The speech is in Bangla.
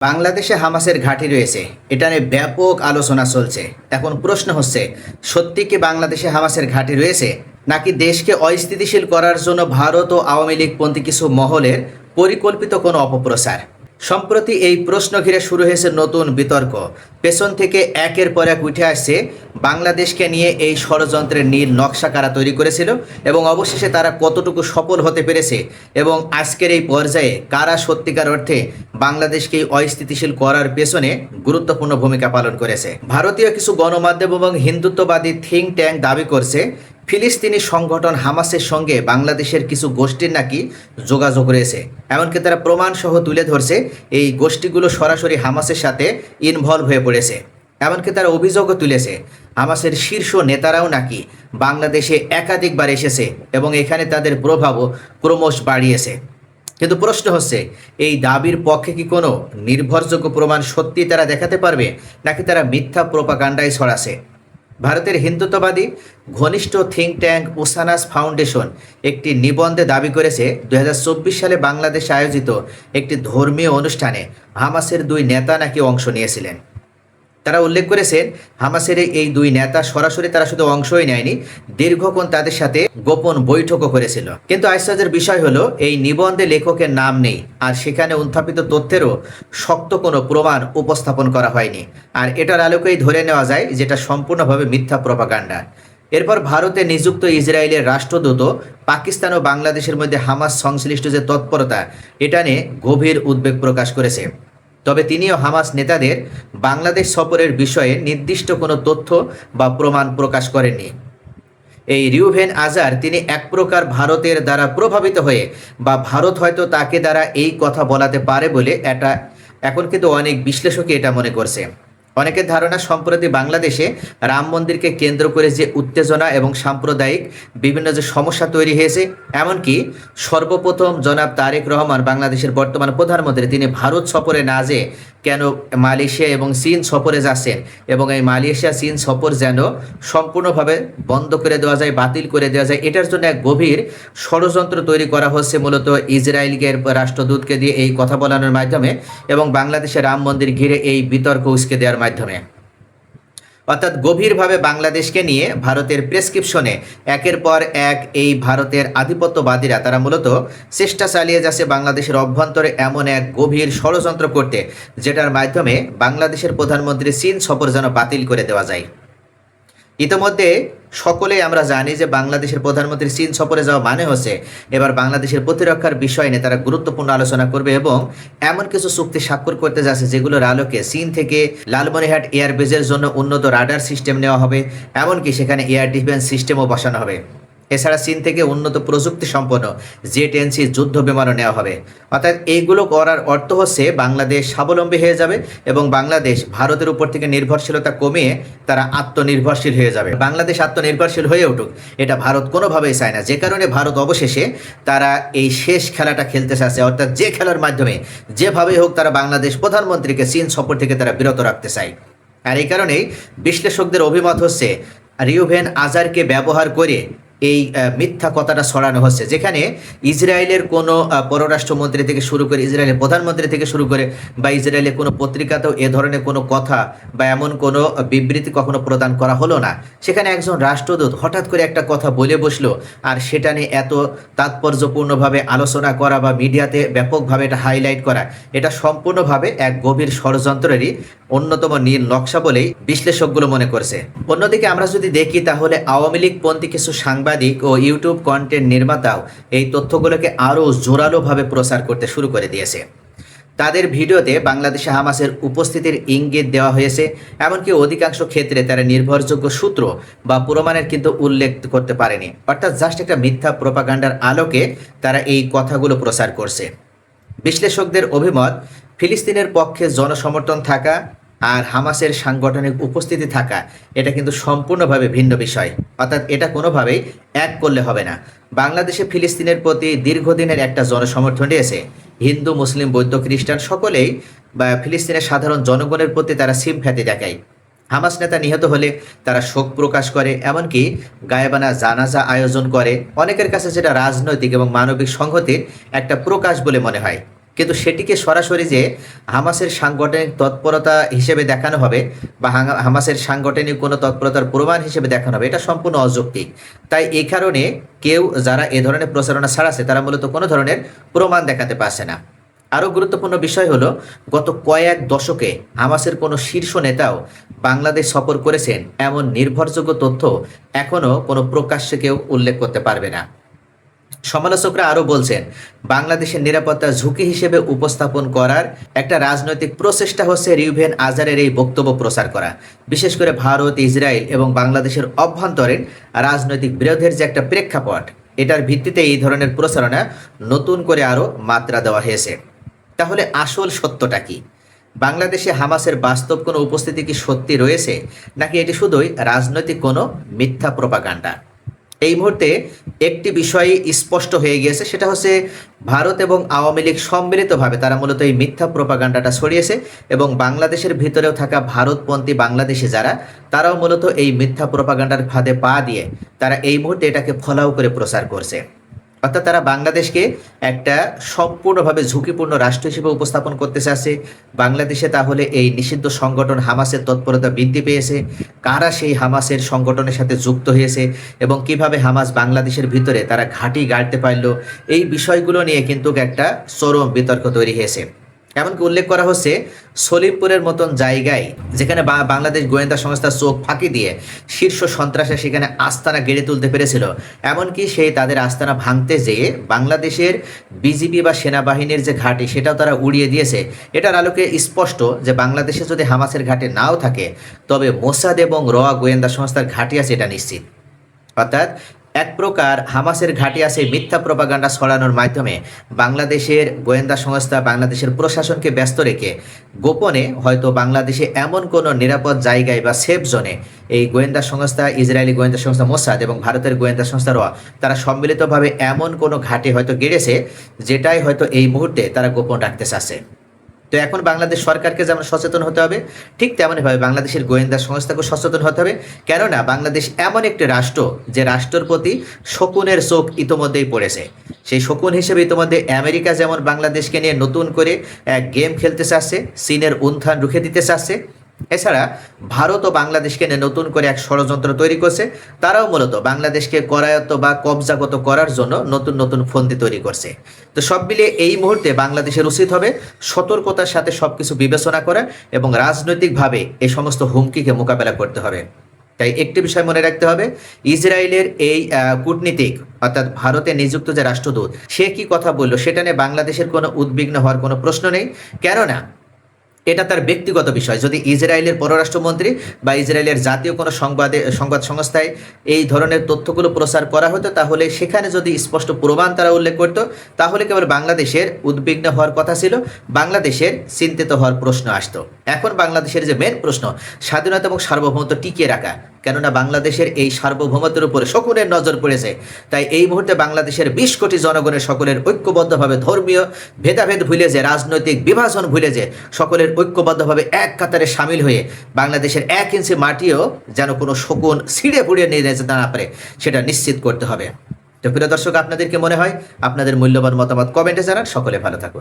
বাংলাদেশে হামাসের ঘাঁটি রয়েছে, এটা নিয়ে ব্যাপক আলোচনা চলছে। এখন প্রশ্ন হচ্ছে, সত্যি কি বাংলাদেশে হামাসের ঘাঁটি রয়েছে, নাকি দেশকে অস্থিতিশীল করার জন্য ভারত ও আওয়ামী লীগপন্থী কিছু মহলের পরিকল্পিত কোনো অপপ্রচার? সম্প্রতি এই প্রশ্ন ঘিরে শুরু হয়েছে নতুন বিতর্ক। পেছন থেকে একের পর এক উঠে আসছে বাংলাদেশকে নিয়ে এই ষড়যন্ত্রের নীল নকশা কারা তৈরি করেছিল এবং অবশেষে তারা কতটুকু সফল হতে পেরেছে, এবং আজকের এই পর্যায়ে কারা সত্যিকার অর্থে বাংলাদেশকে অস্থিতিশীল করার পেছনে গুরুত্বপূর্ণ ভূমিকা পালন করেছে। ভারতীয় কিছু গণমাধ্যম এবং হিন্দুত্ববাদী থিঙ্ক ট্যাঙ্ক দাবি করছে ফিলিস্তিনি সংগঠন হামাসের সঙ্গে বাংলাদেশের কিছু গোষ্ঠীর নাকি যোগাযোগ রয়েছে। এমনকি তারা প্রমাণসহ তুলে ধরছে এই গোষ্ঠীগুলো সরাসরি হামাসের সাথে ইনভলভ হয়ে পড়েছে। এমনকি তারা অভিযোগও তুলেছে হামাসের শীর্ষ নেতারাও নাকি বাংলাদেশে একাধিকবার এসেছে এবং এখানে তাদের প্রভাবও ক্রমশ বাড়িয়েছে। কিন্তু প্রশ্ন হচ্ছে, এই দাবির পক্ষে কি কোনো নির্ভরযোগ্য প্রমাণ সত্যি তারা দেখাতে পারবে, নাকি তারা মিথ্যা প্রোপাগান্ডায় ছড়াছে? ভারতের হিন্দুত্ববাদী ঘনিষ্ঠ থিঙ্ক ট্যাঙ্ক উসানাস ফাউন্ডেশন একটি নিবন্ধে দাবি করেছে 2024 সালে বাংলাদেশে আয়োজিত একটি ধর্মীয় অনুষ্ঠানে হামাসের দুই নেতা নাকি অংশ নিয়েছিলেন। তারা উল্লেখ করেছেন হামাসের এই দুই নেতা সরাসরি তারা শুধু অংশই নেয়নি, দীর্ঘক্ষণ তাদের সাথে গোপন বৈঠকও করেছিল। কিন্তু আশ্চর্যের বিষয় হলো, এই নিবন্ধে লেখকের নাম নেই, আর সেখানে উত্থাপিত তথ্যেরও শক্ত কোনো প্রমাণ উপস্থাপন করা হয়নি। আর এটার আলোকেই ধরে নেওয়া যায় যেটা সম্পূর্ণভাবে মিথ্যা প্রপাগান্ডা। এরপর ভারতে নিযুক্ত ইসরায়েলের রাষ্ট্রদূত পাকিস্তান ও বাংলাদেশের মধ্যে হামাস সংশ্লিষ্ট যে তৎপরতা, এটা নিয়ে গভীর উদ্বেগ প্রকাশ করেছে। তবে তিনিও হামাস নেতাদের বাংলাদেশ সফরের বিষয়ে নির্দিষ্ট কোনো তথ্য বা প্রমাণ প্রকাশ করেননি। এই রিউভেন আজার তিনি এক প্রকার ভারতের দ্বারা প্রভাবিত হয়ে, বা ভারত হয়তো তাকে দ্বারা এই কথা বলাতে পারে বলে এটা এখন কিন্তু অনেক বিশ্লেষকই এটা মনে করছে। অনেকের ধারণা, সম্প্রতি বাংলাদেশে রাম মন্দিরকে কেন্দ্র করে যে উত্তেজনা এবং সাম্প্রদায়িক বিভিন্ন যে সমস্যা তৈরি হয়েছে, এমনকি সর্বপ্রথম জনাব তারেক রহমান বাংলাদেশের বর্তমান প্রধানমন্ত্রী তিনি ভারত সফরে না যেয়ে কেন মালয়েশিয়া এবং চীন সফরে যাচ্ছেন, এবং এই মালয়েশিয়া চীন সফর যেন সম্পূর্ণভাবে বন্ধ করে দেওয়া যায়, বাতিল করে দেওয়া যায়, এটার জন্য এক গভীর ষড়যন্ত্র তৈরি করা হচ্ছে মূলত ইসরায়েলকে রাষ্ট্রদূতকে দিয়ে এই কথা বলানোর মাধ্যমে এবং বাংলাদেশে রাম মন্দির ঘিরে এই বিতর্ক উস্কে দেওয়ার মাধ্যমে। অর্থাৎ গভীরভাবে বাংলাদেশকে নিয়ে ভারতের প্রেসক্রিপশনে একের পর এক এই ভারতের আধিপত্যবাদীরা তারা মূলত চেষ্টা চালিয়ে যাচ্ছে বাংলাদেশের অভ্যন্তরে এমন এক গভীর ষড়যন্ত্র করতে, যেটার মাধ্যমে বাংলাদেশের প্রধানমন্ত্রী চীন সফর যেন বাতিল করে দেওয়া যায়। ইতিমধ্যে সকলেই আমরা জানি যে বাংলাদেশের প্রধানমন্ত্রী চীন সফরে যাওয়া মানে হচ্ছে এবার বাংলাদেশের প্রতিরক্ষার বিষয় নিয়ে তারা গুরুত্বপূর্ণ আলোচনা করবে এবং এমন কিছু চুক্তি স্বাক্ষর করতে যাচ্ছে যেগুলোর আলোকে চীন থেকে লালমনিরহাট এয়ারবেজের জন্য উন্নত রাডার সিস্টেম নেওয়া হবে, এমনকি সেখানে এয়ার ডিফেন্স সিস্টেমও বসানো হবে। এছাড়া চীন থেকে উন্নত প্রযুক্তি সম্পন্ন Z-10C যুদ্ধ বিমানও নেওয়া হবে। অর্থাৎ এইগুলো করার অর্থ হচ্ছে বাংলাদেশ স্বাবলম্বী হয়ে যাবে এবং বাংলাদেশ ভারতের উপর থেকে নির্ভরশীলতা কমিয়ে তারা আত্মনির্ভরশীল হয়ে যাবে। বাংলাদেশ আত্মনির্ভরশীল হয়ে উঠুক, এটা ভারত কোনোভাবেই চায় না, যে কারণে ভারত অবশেষে তারা এই শেষ খেলাটা খেলতে চাচ্ছে। অর্থাৎ যে খেলার মাধ্যমে যেভাবেই হোক তারা বাংলাদেশ প্রধানমন্ত্রীকে চীন সফর থেকে তারা বিরত রাখতে চায়। আর এই কারণেই বিশ্লেষকদের অভিমত হচ্ছে রিউভেন আজারকে ব্যবহার করে এই মিথ্যা কথাটা ছড়ানো হচ্ছে, যেখানে ইসরায়েলের কোনো পররাষ্ট্রমন্ত্রী থেকে শুরু করে ইসরায়েলের প্রধানমন্ত্রী থেকে শুরু করে বা ইসরায়েলের কোনো পত্রিকাতেও এ ধরনের কোনো কথা বা এমন কোনো বিবৃতি কখনো প্রদান করা হলো না। সেখানে একজন রাষ্ট্রদূত হঠাৎ করে একটা কথা বলে বসলো, আর সেটা নিয়ে এত তাৎপর্যপূর্ণভাবে আলোচনা করা বা মিডিয়াতে ব্যাপকভাবে এটা হাইলাইট করা, এটা সম্পূর্ণভাবে এক গভীর ষড়যন্ত্রেরই অন্যতম নীল নকশা বলেই বিশ্লেষকগুলো মনে করছে। অন্যদিকে আমরা যদি দেখি, তাহলে আওয়ামী লীগপন্থী কিছু সাংবাদিক ও ইউটিউব কন্টেন্ট নির্মাতাও এই তথ্যগুলোকে আরও জোরালোভাবে প্রচার করতে শুরু করে দিয়েছে। তাদের ভিডিওতে বাংলাদেশে হামাসের উপস্থিতির ইঙ্গিত দেওয়া হয়েছে, এমনকি অধিকাংশ ক্ষেত্রে তারা নির্ভরযোগ্য সূত্র বা প্রমাণের কিন্তু উল্লেখ করতে পারেনি। অর্থাৎ জাস্ট একটা মিথ্যা প্রোপাগান্ডার আলোকে তারা এই কথাগুলো প্রচার করছে। বিশ্লেষকদের অভিমত, ফিলিস্তিনের পক্ষে জনসমর্থন থাকা আর হামাসের সাংগঠনিক উপস্থিতি থাকা এটা কিন্তু সম্পূর্ণভাবে ভিন্ন বিষয়। অর্থাৎ এটা কোনোভাবেই এক করলে হবে না। বাংলাদেশে ফিলিস্তিনের প্রতি দীর্ঘদিনের একটা জনসমর্থন রয়েছে। হিন্দু, মুসলিম, বৌদ্ধ, খ্রিস্টান সকলেই বা ফিলিস্তিনের সাধারণ জনগণের প্রতি তারা সিম্প্যাথি দেখায়। হামাস নেতা নিহত হলে তারা শোক প্রকাশ করে, এমনকি গায়েবানা জানাজা আয়োজন করে। অনেকের কাছে যেটা রাজনৈতিক এবং মানবিক সংহতির একটা প্রকাশ বলে মনে হয়। কিন্তু সেটিকে সরাসরি যে হামাসের সাংগঠনিক তৎপরতা হিসেবে দেখানো হবে বা হামাসের সাংগঠনিক কোনো তৎপরতার প্রমাণ হিসেবে দেখানো হবে, এটা সম্পূর্ণ অযৌক্তিক। তাই এই কারণে কেউ যারা এ ধরনের প্রচারণা ছাড়াচ্ছে তারা মূলত কোনো ধরনের প্রমাণ দেখাতে পারছে না। আরও গুরুত্বপূর্ণ বিষয় হলো, গত কয়েক দশকে হামাসের কোনো শীর্ষ নেতাও বাংলাদেশ সফর করেছেন এমন নির্ভরযোগ্য তথ্য এখনও কোনো প্রকাশ্যে কেউ উল্লেখ করতে পারবে না। সমালোচকরা আরও বলছেন, বাংলাদেশের নিরাপত্তা ঝুঁকি হিসেবে উপস্থাপন করার একটা রাজনৈতিক প্রচেষ্টা হচ্ছে রিউভেন আজারের এই বক্তব্য প্রচার করা। বিশেষ করে ভারত, ইসরায়েল এবং বাংলাদেশের অভ্যন্তরীণ রাজনৈতিক বিরোধের যে একটা প্রেক্ষাপট, এটার ভিত্তিতে এই ধরনের প্রচারণা নতুন করে আরও মাত্রা দেওয়া হয়েছে। তাহলে আসল সত্যটা কি? বাংলাদেশে হামাসের বাস্তব কোনো উপস্থিতি কি সত্যি রয়েছে, নাকি এটি শুধুই রাজনৈতিক কোনো মিথ্যা প্রোপাগান্ডা? এই মুহূর্তে একটি বিষয় স্পষ্ট হয়ে গিয়েছে, সেটা হচ্ছে ভারত এবং আওয়ামী লীগ সম্মিলিতভাবে তারা মূলত এই মিথ্যা প্রোপাগান্ডাটা ছড়িয়েছে এবং বাংলাদেশের ভিতরেও থাকা ভারতপন্থী বাংলাদেশি যারা, তারাও মূলত এই মিথ্যা প্রোপাগান্ডার ফাঁদে পা দিয়ে তারা এই মুহূর্তে এটাকে ফলাও করে প্রচার করছে। অর্থাৎ তারা বাংলাদেশকে একটা সম্পূর্ণভাবে ঝুঁকিপূর্ণ রাষ্ট্র হিসেবে উপস্থাপন করতে চাচ্ছে। বাংলাদেশে তাহলে এই নিষিদ্ধ সংগঠন হামাসের তৎপরতা বৃদ্ধি পেয়েছে, কারা সেই হামাসের সংগঠনের সাথে যুক্ত হয়েছে এবং কিভাবে হামাস বাংলাদেশের ভিতরে তারা ঘাঁটি গাড়তে পারল, এই বিষয়গুলো নিয়ে কিন্তু একটা চরম বিতর্ক তৈরি হয়েছে। এমনকি উল্লেখ করা হচ্ছে, সলিমপুরের মতন জায়গায় যেখানে বাংলাদেশ গোয়েন্দা সংস্থার চোখ ফাঁকি দিয়ে শীর্ষ সন্ত্রাসে সেখানে আস্তানা গড়ে তুলতে পেরেছিল, এমনকি সেই তাদের আস্তানা ভাঙতে যেয়ে বাংলাদেশের বিজিবি বা সেনাবাহিনীর যে ঘাঁটি সেটাও তারা উড়িয়ে দিয়েছে। এটার আলোকে স্পষ্ট যে বাংলাদেশে যদি হামাসের ঘাঁটি নাও থাকে, তবে মোসাদ এবং র গোয়েন্দা সংস্থার ঘাঁটি আছে, এটা নিশ্চিত। অর্থাৎ এক প্রকার হামাসের ঘাঁটি আছে মিথ্যা প্রোপাগান্ডা ছড়ানোর মাধ্যমে বাংলাদেশের গোয়েন্দা সংস্থা, বাংলাদেশের প্রশাসনকে ব্যস্ত রেখে গোপনে হয়তো বাংলাদেশে এমন কোনো নিরাপদ জায়গায় বা সেফ জোনে এই গোয়েন্দা সংস্থা, ইসরায়েলি গোয়েন্দা সংস্থা মোসাদ এবং ভারতের গোয়েন্দা সংস্থা র, তারা সম্মিলিতভাবে এমন কোনো ঘাঁটি হয়তো গেড়েছে যেটাই হয়তো এই মুহূর্তে তারা গোপন রাখতে চাচ্ছে। তো এখন বাংলাদেশ সরকারকে যেমন সচেতন হতে হবে, ঠিক তেমনইভাবে বাংলাদেশের গোয়েন্দা সংস্থাকেও সচেতন হতে হবে। কেননা বাংলাদেশ এমন একটি রাষ্ট্র যে রাষ্ট্রের প্রতি শকুনের চোখ ইতোমধ্যেই পড়েছে। সেই শকুন হিসেবে ইতোমধ্যে আমেরিকা যেমন বাংলাদেশকে নিয়ে নতুন করে এক গেম খেলতে চাচ্ছে, চীনের উত্থান রুখে দিতে চাচ্ছে। এছাড়া ভারত ও বাংলাদেশকে নিয়ে নতুন করে এক ষড়যন্ত্র তৈরি করছে। তারাও মূলত বাংলাদেশকে করায়ত্ত বা কবজাগত করার জন্য নতুন নতুন ফন্দি তৈরি করছে। তো সব মিলিয়ে এই মুহূর্তে বাংলাদেশের উচিত হবে সতর্কতার সাথে সব কিছু বিবেচনা করা এবং রাজনৈতিকভাবে এই সমস্ত হুমকিকে মোকাবেলা করতে হবে। তাই একটি বিষয় মনে রাখতে হবে, ইসরায়েলের এই কূটনীতিক অর্থাৎ ভারতে নিযুক্ত যে রাষ্ট্রদূত, সে কি কথা বলল সেটা নিয়ে বাংলাদেশের কোনো উদ্বিগ্ন হওয়ার কোনো প্রশ্ন নেই। কেননা এটা তার ব্যক্তিগত বিষয়। যদি ইসরায়েলের পররাষ্ট্রমন্ত্রী বা ইসরায়েলের জাতীয় কোনো সংবাদ সংস্থায় এই ধরনের তথ্যগুলো প্রচার করা হতো, তাহলে সেখানে যদি স্পষ্ট প্রমাণ তারা উল্লেখ করতো, তাহলে কেবল বাংলাদেশের উদ্বিগ্ন হওয়ার কথা ছিল, বাংলাদেশের চিন্তিত হওয়ার প্রশ্ন আসতো। এখন বাংলাদেশের যে মেন প্রশ্ন, স্বাধীনতা এবং সার্বভৌমত্ব টিকিয়ে রাখা। কেননা বাংলাদেশের এই সার্বভৌমত্বের উপরে শকুনের নজর পড়েছে। তাই এই মুহূর্তে বাংলাদেশের 20 কোটি জনগণের সকলের ঐক্যবদ্ধভাবে ধর্মীয় ভেদাভেদ ভুলে যে, রাজনৈতিক বিভাজন ভুলে যে, সকলের ঐক্যবদ্ধভাবে এক কাতারে সামিল হয়ে বাংলাদেশের 1 ইঞ্চি মাটিও যেন কোনো শকুন ছিঁড়ে ফুড়িয়ে নিয়ে যেতে না পারে, সেটা নিশ্চিত করতে হবে। তো প্রিয় দর্শক, আপনাদের কি মনে হয়? আপনাদের মূল্যবান মতামত কমেন্টে জানান। সকলে ভালো থাকুন।